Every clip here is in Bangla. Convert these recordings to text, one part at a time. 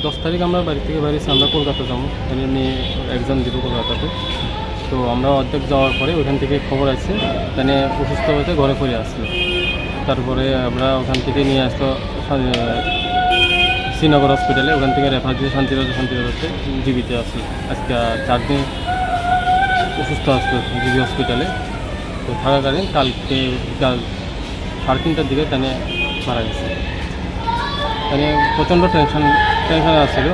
10 তারিখ আমরা বাড়ি থেকে বেরিয়েছি, আমরা কলকাতা যাবো, এখানে নিয়ে এক্সাম দিব কলকাতাতে। তো আমরা অর্ধেক যাওয়ার পরে ওখান থেকে খবর আছে এখানে অসুস্থ হতে ঘরে ফিরে আসলো। তারপরে আমরা ওখান থেকে নিয়ে আসলো শ্রীনগর হসপিটালে, ওখান থেকে রেফার দিয়ে শান্তিরোধে জীবিতে আসলো। আজকে 4 দিন অসুস্থ আসলো জিবি হসপিটালে। তো থাকাকালীন কালকে বিকাল 3:30টার দিকে তানে মারা গেছে। তানে প্রচণ্ড টেনশনে আসছিল।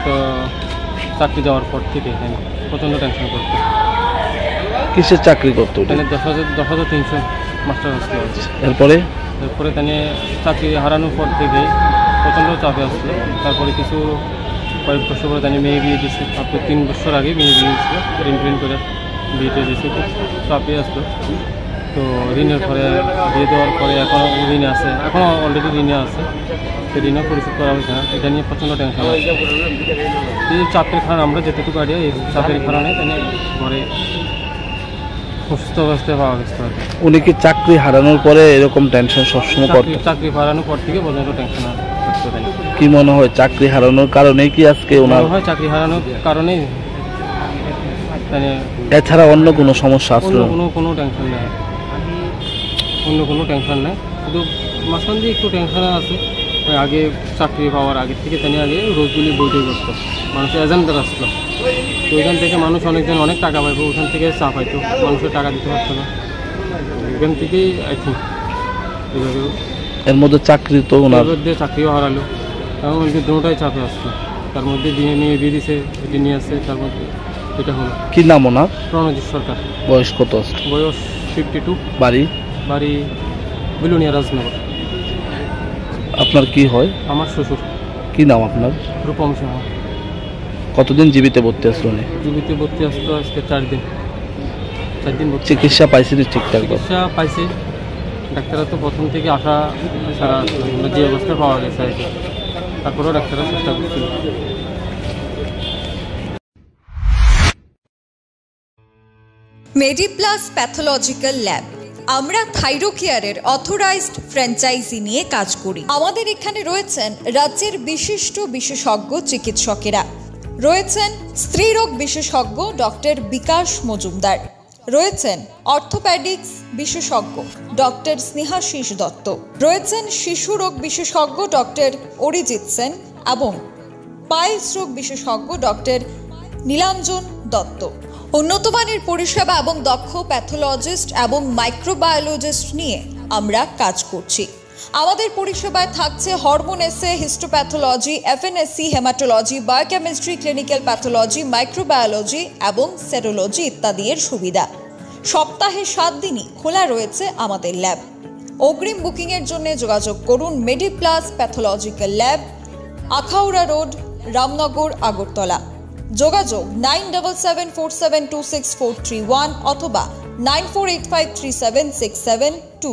তো চাকরি যাওয়ার পর থেকে এখানে প্রচণ্ড টেনশন করতো। কিসের চাকরি করতো? 10,300 মাস্টার আসলো। এরপরে তানে চাকরি হারানোর পর থেকে প্রচণ্ড চাপে আসলো। তারপরে কয়েক বছর পরে তানে মেয়ে বিয়ে দিচ্ছে। তারপরে 3 বছর আগে মেয়ে বিয়ে দিচ্ছিল, ঋণ করে বিয়েতে দিয়েছে। খুব চাপে আসলো। তো ঋণের পরে বিয়ে দেওয়ার পরে এখনও ঋণে আছে, এখনও অলরেডি ঋণে আছে। তো ঋণও পরিশোধ করা হয়েছে না, এটা নিয়ে প্রচণ্ড টেনশন আছে। এই চাপের কারণে আমরা যেটুকু আইডিয়া, এই চাপের কারণে তানে ঘরে অসুস্থ অবস্থায় পাওয়া গেছে। উনি কি চাকরি হারানোর পরে এরকম টেনশন সবসময় করতেন? চাকরি হারানোর পর থেকে পর্যন্ত টেনশন করতে পারেন। কি মনে হয় চাকরি হারানোর কারণেই কি আজকে ওনার? হয় চাকরি হারানোর কারণেই। এছাড়া অন্য কোনো সমস্যা আসলো? কোনো টেনশন নেই, অন্য কোনো টেনশন নেই। শুধু মাঝখান দিয়ে একটু টেনশনে আছে। আগে চাকরি পাওয়ার আগের থেকে তাই আগে রোজগুলি বইতে করতো, মানুষের এজেন্টদের আসতো। তো ওইখান থেকে মানুষ অনেকজন অনেক টাকা পাইব, ওখান থেকে চা পাইতো, মানুষের টাকা দিতে পারতো না। এখান থেকেই আই থিঙ্ক এইভাবে এর মধ্যে চাকরি তো ওনার মধ্যে চাকরিও হারালো। তার মধ্যে দুটোটাই চাপে আসতো। তার মধ্যে নিয়ে বিয়ে দিছে, এটি নিয়ে আসছে। তার মধ্যে এটা হলো। কি নাম ওনার? প্রণজিৎ সরকার। বয়স কত আছে? বয়স 52। বাড়ি বিলুনিয়া রাজনগর। আপনার কি হয়? আমার শ্বশুর। কি নাম আপনার? রূপম সিংহ। কতদিন জীবিতে ভর্তি আসলো? জীবিতে ভর্তি আসলো আজকে 4 দিন। চিকিৎসা পাইছে? ঠিকঠাক চিকিৎসা পাইছে। ডাক্তাররা তো প্রথম থেকে আশা ছাড়া যে অবস্থা পাওয়া গেছে আর কি, তারপরেও ডাক্তাররা চেষ্টা করছিল। মেডিপ্লাস প্যাথোলজিক্যাল ল্যাব, আমরা থাইরোকেয়ারের অথরাইজড ফ্র্যাঞ্চাইজি নিয়ে কাজ করি। আমাদের এখানে রয়েছেন রাজ্যের বিশিষ্ট বিশেষজ্ঞ চিকিৎসকেরা, রয়েছেন স্ত্রীরোগ বিশেষজ্ঞ ডক্টর বিকাশ মজুমদার, রয়েছেন অর্থোপ্যাডিক্স বিশেষজ্ঞ ডক্টর স্নেহাশিস দত্ত, রয়েছেন শিশু রোগ বিশেষজ্ঞ ডক্টর অরিজিৎ সেন এবং পাইলস রোগ বিশেষজ্ঞ ডক্টর নীলাঞ্জন দত্ত। উন্নত মানের পরিষেবা এবং দক্ষ প্যাথোলজিস্ট এবং মাইক্রোবায়োলজিস্ট নিয়ে আমরা কাজ করছি। আমাদের পরিষেবায় থাকছে হরমোন এসে, histopathology, FNSC, haematology, biochemistry, clinical pathology, microbiology এবং সেরোলজি ইত্যাদি এর সুবিধা। সপ্তাহে 7 দিনই খোলা রয়েছে আমাদের ল্যাব। অগ্রিম বুকিংয়ের জন্য যোগাযোগ করুন Mediplus pathological lab, Akhaura road, Ramnagar, Agartala. যোগাযোগ 9774726431 অথবা 9485376722।